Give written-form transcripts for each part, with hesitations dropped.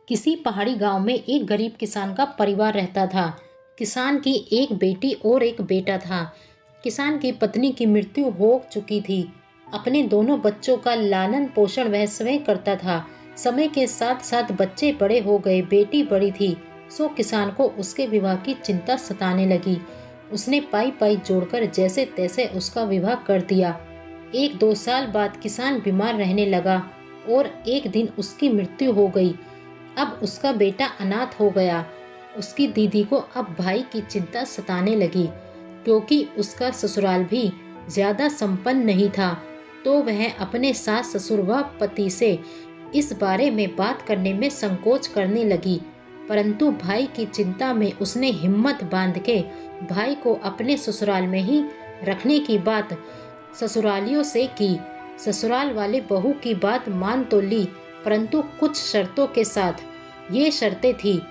किसी पहाड़ी गांव में एक गरीब किसान का परिवार रहता था। किसान की एक बेटी और एक बेटा था। किसान की पत्नी की मृत्यु हो चुकी थी। अपने दोनों बच्चों का लालन पोषण वह स्वयं करता था। समय के साथ साथ बच्चे बड़े हो गए, बेटी बड़ी थी, सो किसान को उसके विवाह की चिंता सताने लगी। उसने पाई पाई जोड़कर जैसे तैसे उसका विवाह कर दिया। 1-2 साल बाद किसान बीमार रहने लगा और एक दिन उसकी मृत्यु हो गई। अब उसका बेटा अनाथ हो गया। उसकी दीदी को अब भाई की चिंता सताने लगी, क्योंकि उसका ससुराल भी ज्यादा संपन्न नहीं था। तो वह अपने सास ससुर व पति से इस बारे में बात करने में संकोच करने लगी। परंतु भाई की चिंता में उसने हिम्मत बांध के भाई को अपने ससुराल में ही रखने की बात ससुरालियों से की। ससुराल वाले बहू की बात मान तो ली, परंतु कुछ शर्तों के साथ। ये शर्तें थी,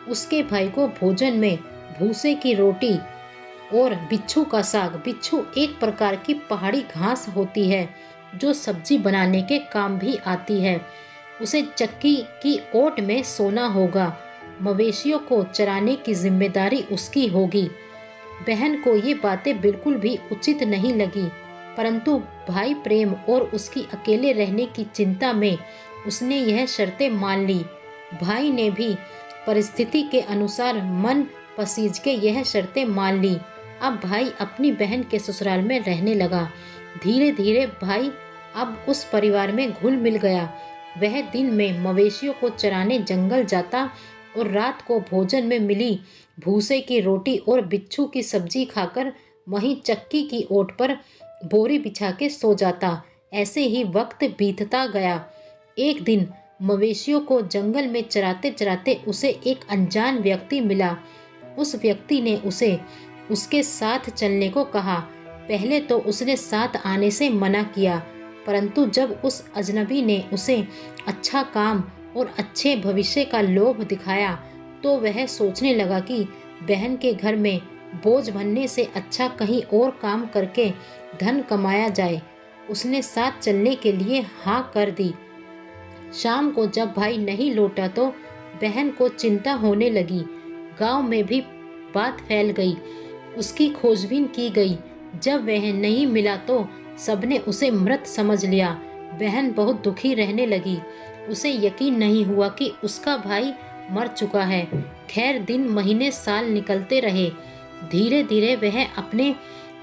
उसके भाई को भोजन में भूसे की रोटी और बिच्छू का साग। बिच्छू एक प्रकार की पहाड़ी घास होती है जो सब्जी बनाने के काम भी आती है। उसे चक्की की ओट में सोना होगा। मवेशियों को चराने की जिम्मेदारी उसकी होगी। बहन को ये बातें बिल्कुल भी उचित नहीं लगी, परंतु भाई प्रेम और उसकी अकेले रहने की चिंता में उसने यह शर्तें मान ली। भाई ने भी परिस्थिति के अनुसार मन पसीज के यह शर्तें मान ली। अब भाई अपनी बहन के ससुराल में रहने लगा। धीरे धीरे भाई अब उस परिवार में घुल मिल गया। वह दिन में मवेशियों को चराने जंगल जाता और रात को भोजन में मिली भूसे की रोटी और बिच्छू की सब्जी खाकर वहीं चक्की की ओट पर बोरी बिछा के सो जाता। ऐसे ही वक्त बीतता गया। एक दिन मवेशियों को जंगल में चराते चराते उसे एक अनजान व्यक्ति मिला। उस व्यक्ति ने उसे उसके साथ चलने को कहा। पहले तो उसने साथ आने से मना किया, परंतु जब उस अजनबी ने उसे अच्छा काम और अच्छे भविष्य का लोभ दिखाया तो वह सोचने लगा कि बहन के घर में बोझ बनने से अच्छा कहीं और काम करके धन कमाया जाए। उसने साथ चलने के लिए हाँ कर दी। शाम को जब भाई नहीं लौटा तो बहन को चिंता होने लगी। गांव में भी बात फैल गई। उसकी खोजबीन की गई। जब वह नहीं मिला तो सबने उसे मृत समझ लिया। बहन बहुत दुखी रहने लगी। उसे यकीन नहीं हुआ कि उसका भाई मर चुका है। खैर, दिन महीने साल निकलते रहे। धीरे धीरे वह अपने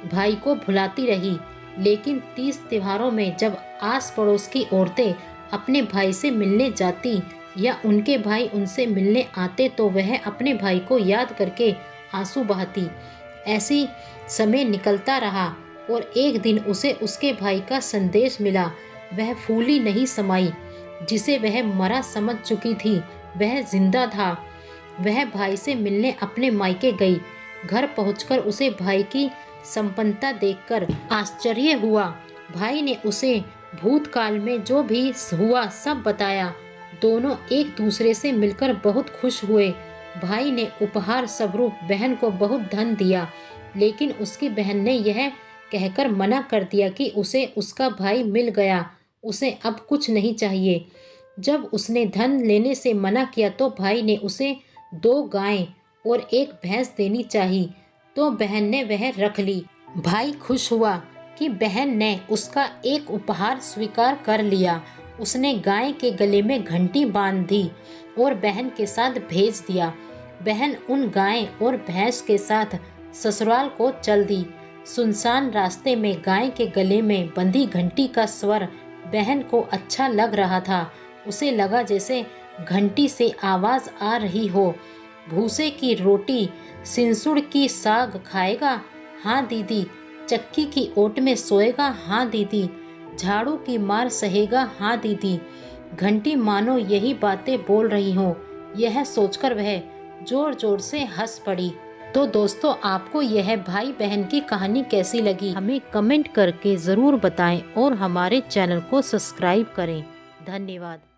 भाई को भुलाती रही। लेकिन 30 त्योहारों में जब आस पड़ोस की औरतें अपने भाई से मिलने जाती या उनके भाई उनसे मिलने आते तो वह अपने भाई को याद करके आंसू बहाती। ऐसी समय निकलता रहा और एक दिन उसे उसके भाई का संदेश मिला। वह फूली नहीं समाई। जिसे वह मरा समझ चुकी थी वह जिंदा था। वह भाई से मिलने अपने मायके गई। घर पहुंचकर उसे भाई की संपन्नता देखकर आश्चर्य हुआ। भाई ने उसे भूतकाल में जो भी हुआ सब बताया। दोनों एक दूसरे से मिलकर बहुत खुश हुए। भाई ने उपहार स्वरूप बहन को बहुत धन दिया, लेकिन उसकी बहन ने यह कहकर मना कर दिया कि उसे उसका भाई मिल गया, उसे अब कुछ नहीं चाहिए। जब उसने धन लेने से मना किया तो भाई ने उसे 2 गायें और 1 भैंस देनी चाहिए, तो बहन ने वह रख ली। भाई खुश हुआ कि बहन ने उसका एक उपहार स्वीकार कर लिया। उसने गाय के गले में घंटी बांध दी और बहन के साथ भेज दिया। बहन उन गाय और भैंस के साथ ससुराल को चल दी। सुनसान रास्ते में गाय के गले में बंधी घंटी का स्वर बहन को अच्छा लग रहा था। उसे लगा जैसे घंटी से आवाज आ रही हो। भूसे की रोटी, सिंसुड़ की साग खाएगा? हाँ दीदी। चक्की की ओट में सोएगा? हाँ दीदी। झाड़ू की मार सहेगा? हाँ दीदी। घंटी मानो यही बातें बोल रही हो। यह सोचकर वह जोर जोर से हंस पड़ी। तो दोस्तों, आपको यह भाई बहन की कहानी कैसी लगी हमें कमेंट करके ज़रूर बताएं और हमारे चैनल को सब्सक्राइब करें। धन्यवाद।